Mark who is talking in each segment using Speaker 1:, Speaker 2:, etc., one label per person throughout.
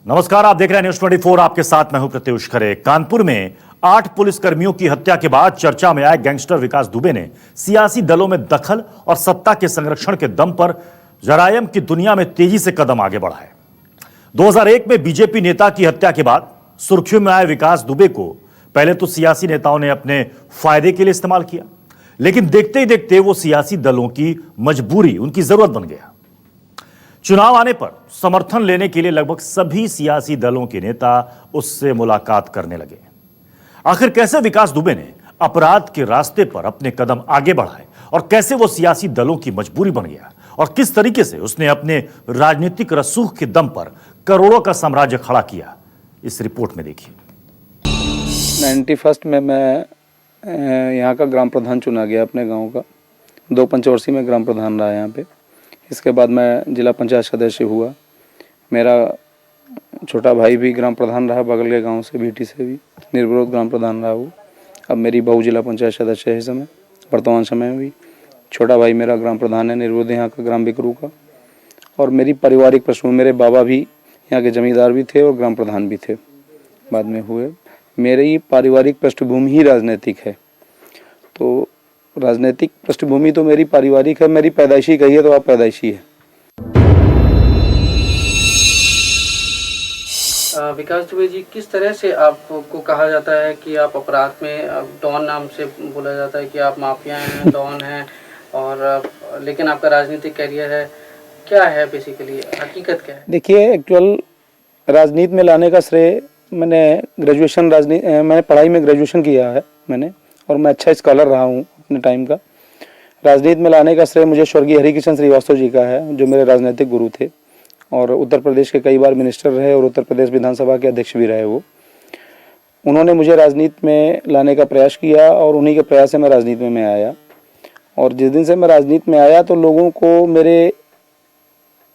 Speaker 1: नमस्कार, आप देख रहे हैं न्यूज 24। आपके साथ मैं हूं प्रत्युष खरे। कानपुर में 8 पुलिसकर्मियों की हत्या के बाद चर्चा में आए गैंगस्टर विकास दुबे ने सियासी दलों में दखल और सत्ता के संरक्षण के दम पर जरायम की दुनिया में तेजी से कदम आगे बढ़ाए। 2001 में बीजेपी नेता की हत्या के बाद सुर्खियों में आए विकास दुबे को पहले तो सियासी नेताओं ने अपने फायदे के लिए इस्तेमाल किया, लेकिन देखते ही देखते वो सियासी दलों की मजबूरी, उनकी जरूरत बन गया। चुनाव आने पर समर्थन लेने के लिए लगभग सभी सियासी दलों के नेता उससे मुलाकात करने लगे। आखिर कैसे विकास दुबे ने अपराध के रास्ते पर अपने कदम आगे बढ़ाए और कैसे वो सियासी दलों की मजबूरी बन गया और किस तरीके से उसने अपने राजनीतिक रसूख के दम पर करोड़ों का साम्राज्य खड़ा किया, इस रिपोर्ट में देखिए।
Speaker 2: 91 में मैं यहाँ का ग्राम प्रधान चुना गया अपने गांव का। 2 पंचवर्षीय में ग्राम प्रधान रहा यहाँ पे। इसके बाद मैं जिला पंचायत सदस्य हुआ। मेरा छोटा भाई भी ग्राम प्रधान रहा, बगल के गांव से, बीटी से भी निर्विरोध ग्राम प्रधान रहा वो। अब मेरी बहू जिला पंचायत सदस्य है इस समय, वर्तमान समय में भी। छोटा भाई मेरा ग्राम प्रधान है निर्विरोध यहाँ का, ग्राम बिकरू का। और मेरी पारिवारिक पृष्ठभूमि, मेरे बाबा भी यहाँ के जमींदार भी थे और ग्राम प्रधान भी थे, बाद में हुए। मेरी पारिवारिक पृष्ठभूमि ही राजनीतिक है, तो राजनीतिक पृष्ठभूमि तो मेरी पारिवारिक है। मेरी पैदाइशी कहिए तो आप पैदाइशी है।
Speaker 3: विकास दुबे जी, किस तरह से आपको कहा जाता है कि आप अपराध में डॉन नाम से बोला जाता है कि आप माफिया हैं, डॉन हैं, और लेकिन आपका राजनीतिक करियर है, क्या है बेसिकली, हकीकत क्या है?
Speaker 2: देखिए, एक्चुअल राजनीति में लाने का श्रेय मैंने मैंने पढ़ाई में ग्रेजुएशन किया है मैंने, और मैं अच्छा स्कॉलर रहा हूँ अपने टाइम का। राजनीति में लाने का श्रेय मुझे स्वर्गीय हरिकिशन श्रीवास्तव जी का है, जो मेरे राजनीतिक गुरु थे और उत्तर प्रदेश के कई बार मिनिस्टर रहे और उत्तर प्रदेश विधानसभा के अध्यक्ष भी रहे वो। उन्होंने मुझे राजनीति में लाने का प्रयास किया और उन्हीं के प्रयास से मैं राजनीति में आया। और जिस दिन से मैं राजनीति में आया तो लोगों को मेरे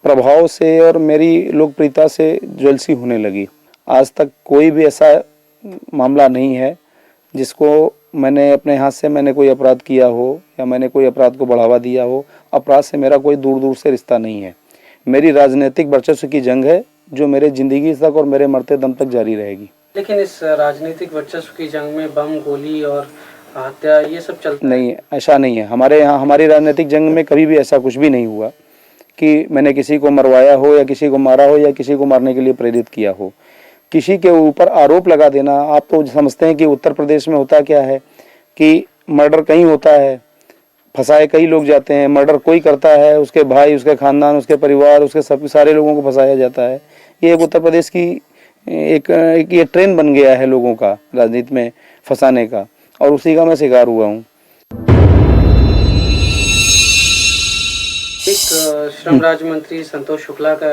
Speaker 2: प्रभाव से और मेरी लोकप्रियता से ज्वेलसी होने लगी। आज तक कोई भी ऐसा मामला नहीं है जिसको मैंने अपने हाथ से मैंने कोई अपराध किया हो या मैंने कोई अपराध को बढ़ावा दिया हो। अपराध से मेरा कोई दूर दूर से रिश्ता नहीं है। मेरी राजनीतिक वर्चस्व की जंग है जो मेरे जिंदगी तक और मेरे मरते दम तक जारी रहेगी।
Speaker 3: लेकिन इस राजनीतिक वर्चस्व की जंग में बम, गोली और हत्या ये सब चलता
Speaker 2: नहीं, ऐसा नहीं है। हमारे यहाँ हमारी राजनीतिक जंग में कभी भी ऐसा कुछ भी नहीं हुआ कि मैंने किसी को मरवाया हो या किसी को मारा हो या किसी को मारने के लिए प्रेरित किया हो। किसी के ऊपर आरोप लगा देना, आप तो समझते हैं कि उत्तर प्रदेश में होता क्या है कि मर्डर कहीं होता है, फंसाए कई लोग जाते हैं। मर्डर कोई करता है, उसके भाई, उसके खानदान, उसके परिवार, उसके सब सारे लोगों को फंसाया जाता है। ये एक उत्तर प्रदेश की एक ये ट्रेंड बन गया है लोगों का राजनीति में फंसाने का, और उसी का मैं शिकार हुआ हूँ।
Speaker 3: एक श्रम राज्य मंत्री संतोष शुक्ला का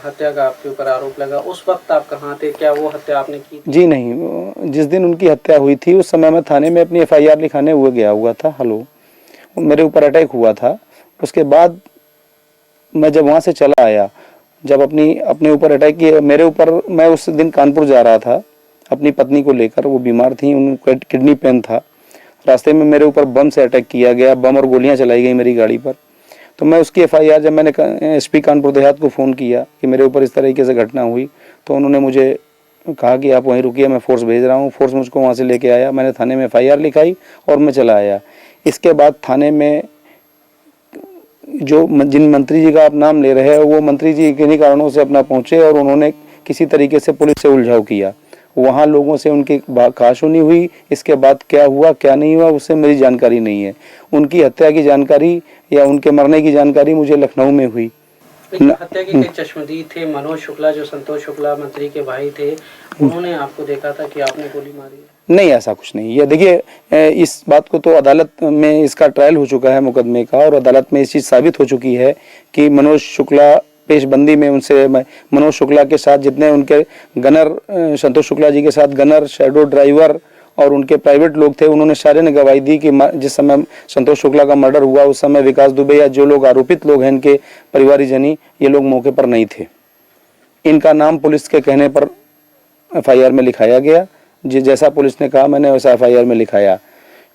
Speaker 3: हत्या का आपके ऊपर आरोप लगा, उस वक्त आप कहाँ थे? क्या वो हत्या आपने की थी?
Speaker 2: जी नहीं, जिस दिन उनकी हत्या हुई थी उस समय मैं थाने में अपनी FIR लिखाने हुए गया हुआ था। मेरे ऊपर अटैक हुआ था। उसके बाद मैं जब वहाँ से चला आया, जब अपने ऊपर अटैक किया मेरे ऊपर, मैं उस दिन कानपुर जा रहा था अपनी पत्नी को लेकर। वो बीमार थी, उनको किडनी पेन था। रास्ते में मेरे ऊपर बम से अटैक किया गया, बम और गोलियां चलाई गई मेरी गाड़ी पर। तो मैं उसकी FIR, जब मैंने SP कानपुर देहात को फ़ोन किया कि मेरे ऊपर इस तरीके से घटना हुई, तो उन्होंने मुझे कहा कि आप वहीं रुकिए, मैं फोर्स भेज रहा हूँ। फोर्स मुझको वहाँ से लेके आया। मैंने थाने में FIR लिखाई और मैं चला आया। इसके बाद थाने में जिन मंत्री जी का आप नाम ले रहे हैं, वो मंत्री जी किन्हीं कारणों से अपना पहुँचे और उन्होंने किसी तरीके से पुलिस से उलझाव किया। वहाँ लोगों से उनकी कहासुनी हुई। इसके बाद क्या हुआ क्या नहीं हुआ उससे मेरी जानकारी नहीं है। उनकी हत्या की जानकारी या उनके मरने की जानकारी मुझे लखनऊ में हुई।
Speaker 3: हत्या के कई चश्मदीद थे। मनोज शुक्ला, जो संतोष शुक्ला मंत्री के भाई थे, उन्होंने आपको देखा था कि आपने गोली मारी है?
Speaker 2: नहीं, ऐसा कुछ नहीं। ये देखिए, इस बात को तो अदालत में इसका ट्रायल हो चुका है मुकदमे का, और अदालत में इस चीज़ साबित हो चुकी है कि मनोज शुक्ला पेशबंदी में उनसे, मनोज शुक्ला के साथ जितने उनके गनर, संतोष शुक्ला जी के साथ गनर, शैडो ड्राइवर और उनके प्राइवेट लोग थे, उन्होंने सारे ने गवाही दी कि जिस समय संतोष शुक्ला का मर्डर हुआ उस समय विकास दुबे या जो लोग आरोपित लोग हैं इनके परिवारजनी, ये लोग मौके पर नहीं थे। इनका नाम पुलिस के कहने पर FIR में लिखाया गया। जैसा पुलिस ने कहा मैंने वैसा FIR में लिखाया।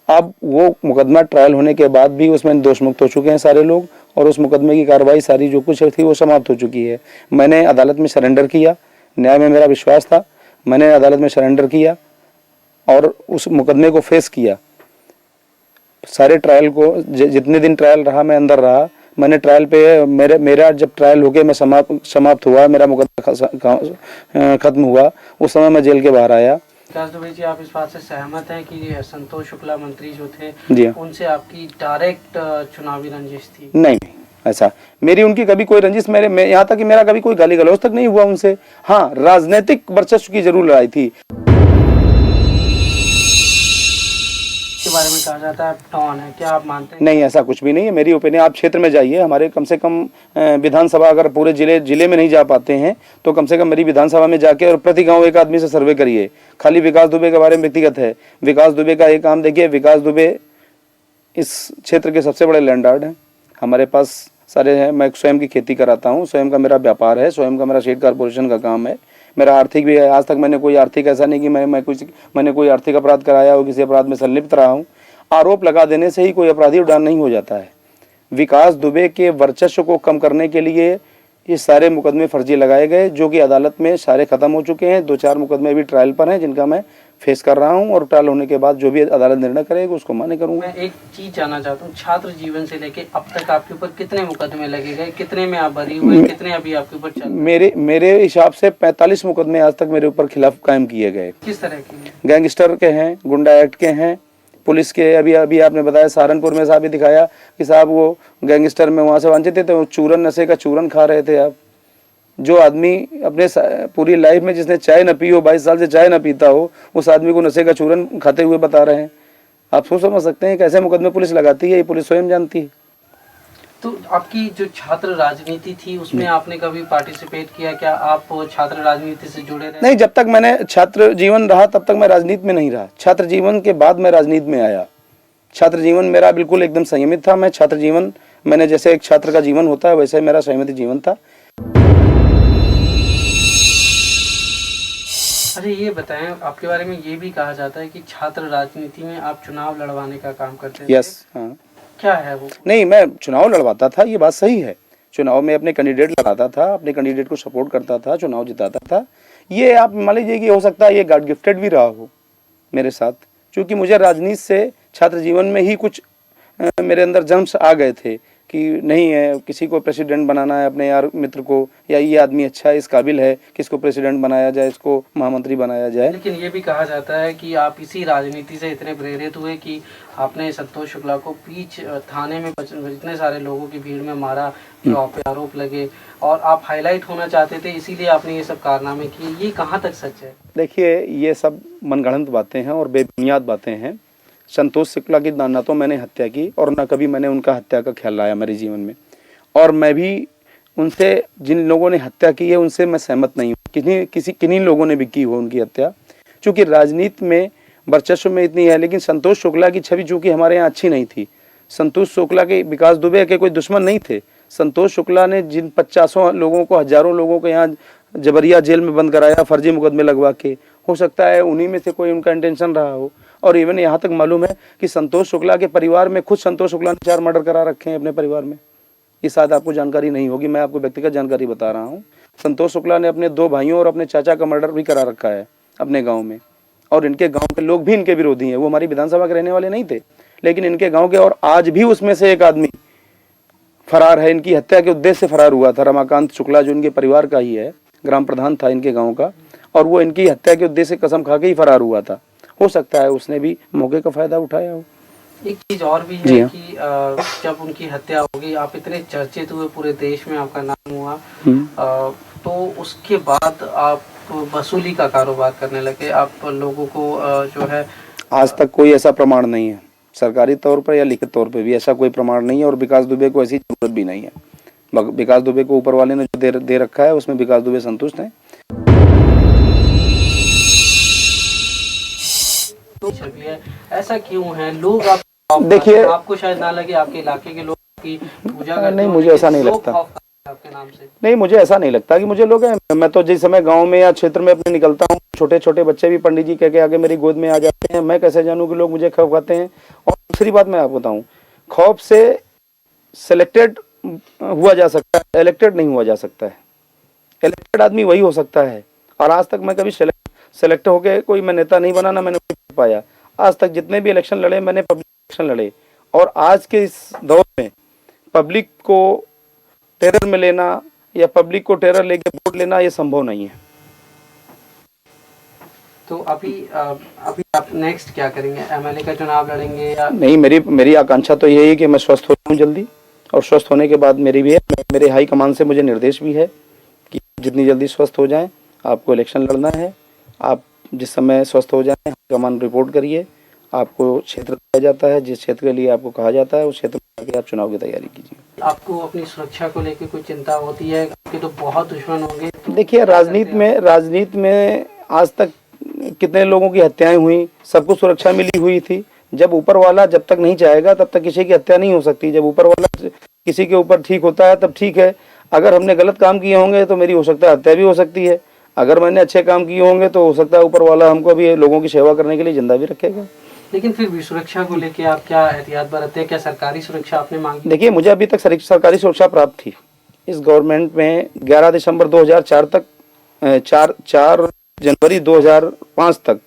Speaker 2: अब वो मुकदमा ट्रायल होने के बाद भी उसमें दोष मुक्त हो चुके हैं सारे लोग, और उस मुकदमे की कार्रवाई सारी जो कुछ थी वो समाप्त हो चुकी है। मैंने अदालत में सरेंडर किया, न्याय में मेरा विश्वास था। मैंने अदालत में सरेंडर किया और उस मुकदमे को फेस किया। सारे ट्रायल को जितने दिन ट्रायल रहा मैं अंदर रहा। मैंने ट्रायल पे मेरा जब ट्रायल होके मैं समाप्त हुआ, मेरा मुकदमा खत्म हुआ, उस समय मैं जेल के बाहर आया।
Speaker 3: विकास दुबे जी, आप इस बात से सहमत हैं कि संतोष शुक्ला मंत्री जो थे
Speaker 2: जी
Speaker 3: उनसे आपकी डायरेक्ट चुनावी रंजिश थी?
Speaker 2: नहीं, ऐसा मेरी उनकी कभी कोई रंजिश मैं यहाँ तक कि मेरा कभी कोई गाली गलौज तक नहीं हुआ उनसे। हाँ, राजनीतिक वर्चस्व की जरूर लड़ाई थी।
Speaker 3: के बारे में कहा जाता है डॉन है, क्या आप मानते हैं?
Speaker 2: नहीं, ऐसा कुछ भी नहीं है। मेरी ओपिनियन, आप क्षेत्र में जाइए, हमारे कम से कम विधानसभा, अगर पूरे जिले में नहीं जा पाते हैं तो कम से कम मेरी विधानसभा में जाके और प्रति गांव एक आदमी से सर्वे करिए। खाली विकास दुबे के बारे में व्यक्तिगत है, विकास दुबे का एक काम देखिए। विकास दुबे इस क्षेत्र के सबसे बड़े लैंडलॉर्ड हैं। हमारे पास सारे हैं। मैं स्वयं की खेती कराता हूँ, स्वयं का मेरा व्यापार है, स्वयं का मेरा शेड कॉर्पोरेशन का काम है, मेरा आर्थिक भी है। आज तक मैंने कोई आर्थिक, ऐसा नहीं कि मैंने कोई आर्थिक अपराध कराया हो, किसी अपराध में संलिप्त रहा हूँ। आरोप लगा देने से ही कोई अपराधी उड़ान नहीं हो जाता है। विकास दुबे के वर्चस्व को कम करने के लिए ये सारे मुकदमे फर्जी लगाए गए, जो कि अदालत में सारे खत्म हो चुके हैं। 2-4 मुकदमे भी ट्रायल पर हैं, जिनका मैं फेस कर रहा हूं, और ट्रायल होने के बाद जो भी अदालत निर्णय करेगी उसको मान्य करूंगा।
Speaker 3: मैं एक चीज जानना चाहता हूँ, छात्र जीवन से लेके अब तक आपके ऊपर कितने मुकदमे लगे गए, कितने में आप भरी हुए, कितने अभी आपके ऊपर चल?
Speaker 2: मेरे हिसाब से 45 मुकदमे आज तक मेरे ऊपर खिलाफ कायम किए गए।
Speaker 3: किस तरह के?
Speaker 2: गैंगस्टर के हैं, गुंडा एक्ट के हैं, पुलिस के। अभी आपने बताया सहारनपुर में साहब भी दिखाया कि साहब वो गैंगस्टर में वहां से वांछित थे, तो चूरन, नशे का चूरन खा रहे थे आप। जो आदमी अपने पूरी लाइफ में जिसने चाय न पी हो, 22 साल से चाय न पीता हो, उस आदमी को नशे का चूरन खाते हुए बता रहे हैं। आप सोच समझ सकते हैं कैसे मुकदमे पुलिस लगाती है, ये पुलिस स्वयं जानती है।
Speaker 3: तो आपकी जो छात्र राजनीति थी उसमें आपने कभी पार्टिसिपेट किया? क्या आप छात्र राजनीति से जुड़े रहे?
Speaker 2: नहीं, जब तक मैंने छात्र जीवन रहा तब तक मैं राजनीति में नहीं रहा। छात्र जीवन के बाद मैं राजनीति में आया। छात्र जीवन मेरा बिल्कुल एकदम संयमित था। मैं छात्र जीवन, मैंने जैसे एक छात्र का जीवन होता है वैसे मेरा संयमित जीवन था।
Speaker 3: अच्छा, ये बताएं, आपके बारे में ये भी कहा जाता है कि छात्र राजनीति में आप चुनाव लड़वाने का काम करते थे।
Speaker 2: यस, हाँ।
Speaker 3: क्या है वो?
Speaker 2: नहीं, मैं चुनाव लड़वाता था, ये बात सही है। चुनाव में अपने कैंडिडेट लड़ाता था, अपने कैंडिडेट को सपोर्ट करता था, चुनाव जिताता था। ये आप मान लीजिए कि हो सकता है ये गॉड गिफ्टेड भी रहा हो मेरे साथ, क्योंकि मुझे राजनीति से छात्र जीवन में ही कुछ मेरे अंदर जर्म्स आ गए थे कि नहीं है, किसी को प्रेसिडेंट बनाना है अपने यार मित्र को, या ये आदमी अच्छा है, इस काबिल है कि इसको प्रेसिडेंट बनाया जाए, इसको महामंत्री बनाया जाए।
Speaker 3: लेकिन ये भी कहा जाता है कि आप इसी राजनीति से इतने प्रेरित हुए कि आपने संतोष शुक्ला को बीच थाने में इतने सारे लोगों की भीड़ में मारा, जो आप पे आरोप लगे, और आप हाईलाइट होना चाहते थे, इसीलिए आपने ये सब कारनामे किए। ये कहाँ तक सच है?
Speaker 2: देखिए, ये सब मनगढ़ंत बातें हैं और बेबुनियाद बातें हैं। संतोष शुक्ला की ना तो मैंने हत्या की और ना कभी मैंने उनका हत्या का ख्याल लाया मेरे जीवन में। और मैं भी उनसे, जिन लोगों ने हत्या की है उनसे मैं सहमत नहीं हूँ। किन्हीं लोगों ने भी की हो उनकी हत्या, चूँकि राजनीति में वर्चस्व में इतनी है। लेकिन संतोष शुक्ला की छवि चूँकि हमारे यहाँ अच्छी नहीं थी। संतोष शुक्ला के, विकास दुबे के कोई दुश्मन नहीं थे। संतोष शुक्ला ने जिन 50 लोगों को, हजारों लोगों को यहाँ जबरिया जेल में बंद कराया फर्जी मुकदमे लगवा के, हो सकता है उन्हीं में से कोई उनका इंटेंशन रहा हो। और इवन यहाँ तक मालूम है कि संतोष शुक्ला के परिवार में, खुद संतोष शुक्ला ने 4 मर्डर करा रखे हैं अपने परिवार में। ये शायद आपको जानकारी नहीं होगी, मैं आपको व्यक्तिगत जानकारी बता रहा हूँ। संतोष शुक्ला ने अपने 2 भाइयों और अपने चाचा का मर्डर भी करा रखा है अपने गाँव में। और इनके गाँव के लोग भी इनके विरोधी हैं। वो हमारी विधानसभा के रहने वाले नहीं थे, लेकिन इनके गाँव के, और आज भी उसमें से एक आदमी फरार है। इनकी हत्या के उद्देश्य से फरार हुआ था। रमाकांत शुक्ला जो इनके परिवार का ही है, ग्राम प्रधान था इनके गाँव का, और वो इनकी हत्या के उद्देश्य से कसम खा के ही फरार हुआ था। हो सकता है उसने भी मौके का फायदा उठाया हो।
Speaker 3: एक चीज और भी है कि जब उनकी हत्या होगी, आप इतने चर्चित हुए, पूरे देश में आपका नाम हुआ, तो उसके बाद आप वसूली का कारोबार करने लगे। आप लोगों को जो है, आज
Speaker 2: तक कोई ऐसा प्रमाण नहीं है सरकारी तौर पर या लिखित तौर पर भी, ऐसा कोई प्रमाण नहीं है। और विकास दुबे को ऐसी जरूरत भी नहीं है। विकास दुबे को ऊपर वाले ने जो दे रखा है उसमें विकास दुबे संतुष्ट है।
Speaker 3: ऐसा क्यों है? लोग आप
Speaker 2: देखिए,
Speaker 3: आपको शायद ना लगे, आपके इलाके के लोग की पूजा करते
Speaker 2: नहीं, मुझे ऐसा नहीं लगता।
Speaker 3: आपके नाम से
Speaker 2: नहीं, मुझे ऐसा नहीं लगता कि मुझे लोग हैं। मैं तो जिस समय गांव में या क्षेत्र में अपने निकलता हूँ, छोटे छोटे बच्चे भी पंडित जी कह के आगे मेरी गोद में आ जाते हैं। मैं कैसे जानूं कि लोग मुझे खौफ खाते हैं? और दूसरी बात मैं आपको बताऊं, खौफ से सिलेक्टेड हुआ जा सकता है, इलेक्टेड नहीं हुआ जा सकता है। इलेक्टेड आदमी वही हो सकता है और आज तक मैं कभी सेलेक्ट होके कोई मैं नेता नहीं बना, ना मैंने कोई पाया। आज तक जितने भी इलेक्शन लड़े मैंने पब्लिक इलेक्शन लड़े, और आज के इस दौर में पब्लिक को टेरर में लेना या पब्लिक को टेरर लेके वोट लेना ये संभव नहीं है।
Speaker 3: तो अभी आप नेक्स्ट क्या करेंगे? एमएलए का चुनाव लड़ेंगे या
Speaker 2: नहीं, मेरी आकांक्षा तो यही है कि मैं स्वस्थ हो जाऊं जल्दी, और स्वस्थ होने के बाद मेरी भी है, मेरे हाई कमान से मुझे निर्देश भी है कि जितनी जल्दी स्वस्थ हो जाएं आपको इलेक्शन लड़ना है। आप जिस समय स्वस्थ हो जाएं हाई कमान रिपोर्ट करिए, आपको क्षेत्र दिया जाता है, जिस क्षेत्र के लिए आपको कहा जाता है उस क्षेत्र में जाके आप चुनाव की तैयारी कीजिए।
Speaker 3: आपको अपनी सुरक्षा को लेकर कोई चिंता होती है? आपके तो बहुत दुश्मन होंगे। तो
Speaker 2: देखिए, राजनीति में आज तक कितने लोगों की हत्याएं हुई, सबको सुरक्षा मिली हुई थी। जब ऊपर वाला जब तक नहीं चाहेगा तब तक किसी की हत्या नहीं हो सकती। जब ऊपर वाला किसी के ऊपर ठीक होता है तब ठीक है। अगर हमने गलत काम किए होंगे तो मेरी हो सकता है हत्या भी हो सकती है। अगर मैंने अच्छे काम किए होंगे तो हो सकता है ऊपर वाला हमको भी लोगों की सेवा करने के लिए जिंदा भी रखेगा।
Speaker 3: लेकिन फिर भी सुरक्षा को लेके आप क्या एहतियात बरतते हैं? क्या सरकारी सुरक्षा आपने मांगी?
Speaker 2: देखिए, मुझे अभी तक सरकारी सुरक्षा प्राप्त थी। इस गवर्नमेंट में 11 दिसंबर 2004 तक 4 जनवरी 2005 तक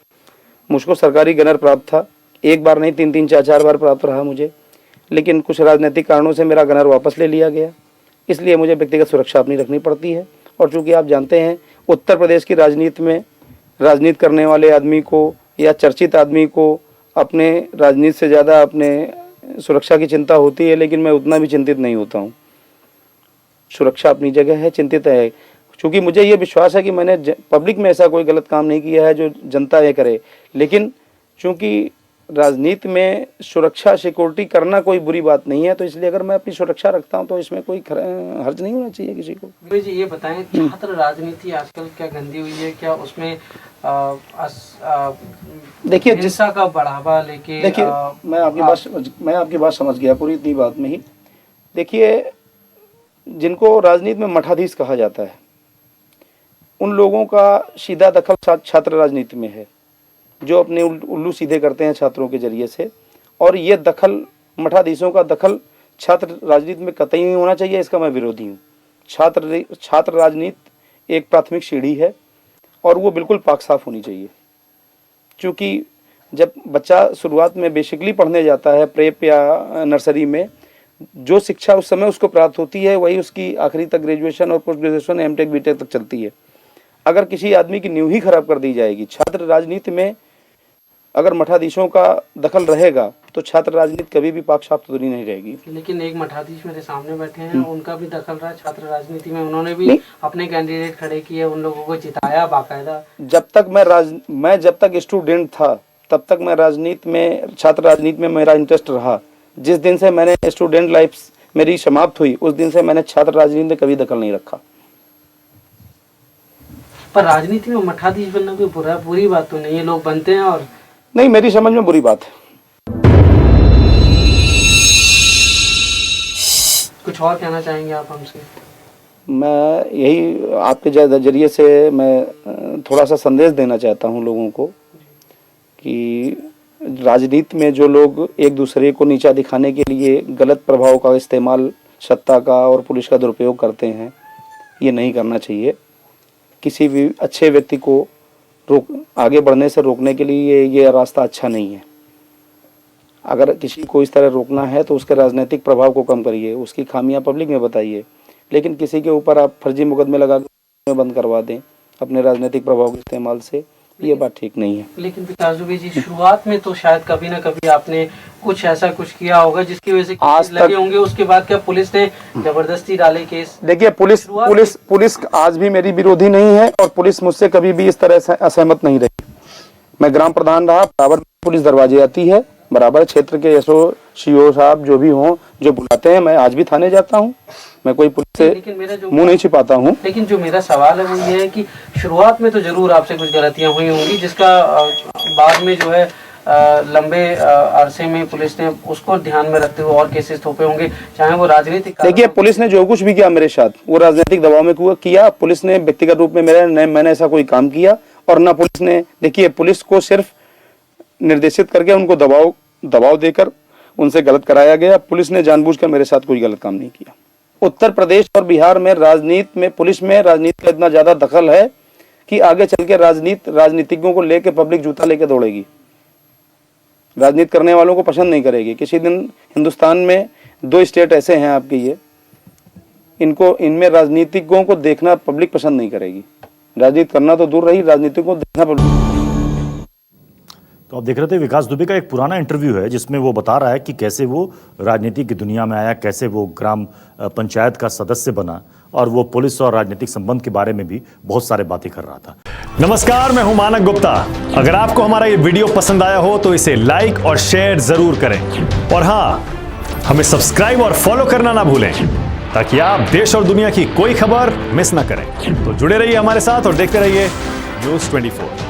Speaker 2: मुझको सरकारी गनर प्राप्त था। एक बार नहीं, 3 4 बार प्राप्त रहा मुझे। लेकिन कुछ राजनीतिक कारणों से मेरा गनर वापस ले लिया गया, इसलिए मुझे व्यक्तिगत सुरक्षा अपनी रखनी पड़ती है। और चूंकि आप जानते हैं उत्तर प्रदेश की राजनीति में राजनीति करने वाले आदमी को या चर्चित आदमी को अपने राजनीति से ज़्यादा अपने सुरक्षा की चिंता होती है, लेकिन मैं उतना भी चिंतित नहीं होता हूँ। सुरक्षा अपनी जगह है, चिंतित है, क्योंकि मुझे ये विश्वास है कि मैंने पब्लिक में ऐसा कोई गलत काम नहीं किया है जो जनता ये करे। लेकिन चूंकि राजनीति में सुरक्षा सिक्योरिटी करना कोई बुरी बात नहीं है, तो इसलिए अगर मैं अपनी सुरक्षा रखता हूं तो इसमें कोई हर्ज नहीं होना चाहिए किसी को।
Speaker 3: विवेक जी, ये बताएं, छात्र राजनीति आजकल क्या गंदी हुई है? क्या उसमें
Speaker 2: देखिए,
Speaker 3: हिंसा का बढ़ावा लेके?
Speaker 2: देखिए, मैं आपकी बात समझ गया पूरी इतनी बात में ही। देखिए, जिनको राजनीति में मठाधीश कहा जाता है उन लोगों का सीधा दखल छात्र राजनीति में है, जो अपने उल्लू सीधे करते हैं छात्रों के जरिए से। और ये दखल, मठाधीशों का दखल छात्र राजनीति में कतई नहीं होना चाहिए, इसका मैं विरोधी हूँ। छात्र राजनीति एक प्राथमिक सीढ़ी है और वो बिल्कुल पाक साफ होनी चाहिए। क्योंकि जब बच्चा शुरुआत में बेसिकली पढ़ने जाता है प्रेप या नर्सरी में, जो शिक्षा उस समय उसको प्राप्त होती है वही उसकी आखिरी तक ग्रेजुएशन और पोस्ट ग्रेजुएशन एमटेक बीटेक तक चलती है। अगर किसी आदमी की नींव ही खराब कर दी जाएगी छात्र राजनीति में, अगर मठाधीशों का दखल रहेगा तो छात्र राजनीति कभी भी पाक साफ सुथरी नहीं रहेगी।
Speaker 3: लेकिन एक मठाधीश मेरे सामने बैठे हैं, उनका भी दखल रहा छात्र राजनीति में। उन्होंने भी अपने कैंडिडेट खड़े किए, उन लोगों को जिताया बाकायदा।
Speaker 2: जब तक स्टूडेंट था तब तक मैं राजनीति में, छात्र राजनीति में मेरा इंटरेस्ट रहा। जिस दिन से मैंने स्टूडेंट लाइफ मेरी समाप्त हुई उस दिन से मैंने छात्र राजनीति में कभी दखल नहीं रखा।
Speaker 3: पर राजनीति में मठाधीश बनना कोई बुरी बात तो नहीं है, लोग बनते हैं। और
Speaker 2: नहीं, मेरी समझ में बुरी बात है।
Speaker 3: कुछ और कहना चाहेंगे आप हमसे?
Speaker 2: मैं यही आपके जरिए से मैं थोड़ा सा संदेश देना चाहता हूँ लोगों को कि राजनीति में जो लोग एक दूसरे को नीचा दिखाने के लिए गलत प्रभाव का इस्तेमाल, सत्ता का और पुलिस का दुरुपयोग करते हैं, ये नहीं करना चाहिए। किसी भी अच्छे व्यक्ति को आगे बढ़ने से रोकने के लिए ये रास्ता अच्छा नहीं है। अगर किसी को इस तरह रोकना है तो उसके राजनीतिक प्रभाव को कम करिए, उसकी खामियां पब्लिक में बताइए। लेकिन किसी के ऊपर आप फर्जी मुकदमे लगा के बंद करवा दें अपने राजनीतिक प्रभाव के इस्तेमाल से, ये बात ठीक नहीं है।
Speaker 3: लेकिन विकास दुबे जी, शुरुआत में तो शायद कभी ना कभी आपने कुछ ऐसा कुछ किया होगा जिसकी वजह से केस लगे होंगे। उसके बाद क्या पुलिस ने जबरदस्ती डाले केस?
Speaker 2: देखिए, पुलिस आज भी मेरी विरोधी नहीं है और पुलिस मुझसे कभी भी इस तरह से असहमत नहीं रही। मैं ग्राम प्रधान रहा, बराबर पुलिस दरवाजे आती है, बराबर क्षेत्र के एसओ सीओ साहब जो भी हों, जो बुलाते हैं, मैं आज भी थाने जाता हूँ। मैं कोई पुलिस से मुंह नहीं छिपाता हूँ।
Speaker 3: लेकिन जो मेरा सवाल है वो ये है कि शुरुआत में तो जरूर आपसे कुछ गलतियां हुई होंगी, जिसका बाद में जो है लंबे अरसे में पुलिस ने उसको ध्यान में रखते हुए और केसेस थोपे होंगे, चाहे वो राजनीतिक।
Speaker 2: देखिए, पुलिस ने जो कुछ भी किया मेरे साथ वो राजनीतिक दबाव में किया। पुलिस ने व्यक्तिगत रूप में मैंने ऐसा कोई काम किया और ना पुलिस ने। देखिए, पुलिस को सिर्फ निर्देशित करके उनको दबाव देकर उनसे गलत कराया गया। पुलिस ने जानबूझकर मेरे साथ कोई गलत काम नहीं किया। उत्तर प्रदेश और बिहार में राजनीति में, पुलिस में राजनीति का इतना ज्यादा दखल है कि आगे चल के राजनीतिज्ञों को लेके पब्लिक जूता लेके दौड़ेगी, राजनीति करने वालों को पसंद नहीं करेगी। किसी दिन हिंदुस्तान में 2 स्टेट ऐसे हैं आपके, ये इनमें राजनीतिज्ञों को देखना पब्लिक पसंद नहीं करेगी। राजनीति करना तो दूर रही, राजनीतिज्ञों को देखना पब्लिक।
Speaker 1: तो आप देख रहे थे विकास दुबे का एक पुराना इंटरव्यू है जिसमें वो बता रहा है कि कैसे वो राजनीति की दुनिया में आया, कैसे वो ग्राम पंचायत का सदस्य बना और वो पुलिस और राजनीतिक संबंध के बारे में भी बहुत सारे बातें कर रहा था।
Speaker 4: नमस्कार, मैं हूं मानक गुप्ता। अगर आपको हमारा ये वीडियो पसंद आया हो तो इसे लाइक और शेयर जरूर करें और हाँ, हमें सब्सक्राइब और फॉलो करना ना भूलें ताकि आप देश और दुनिया की कोई खबर मिस ना करें। तो जुड़े रहिए हमारे साथ और देखते रहिए News 24।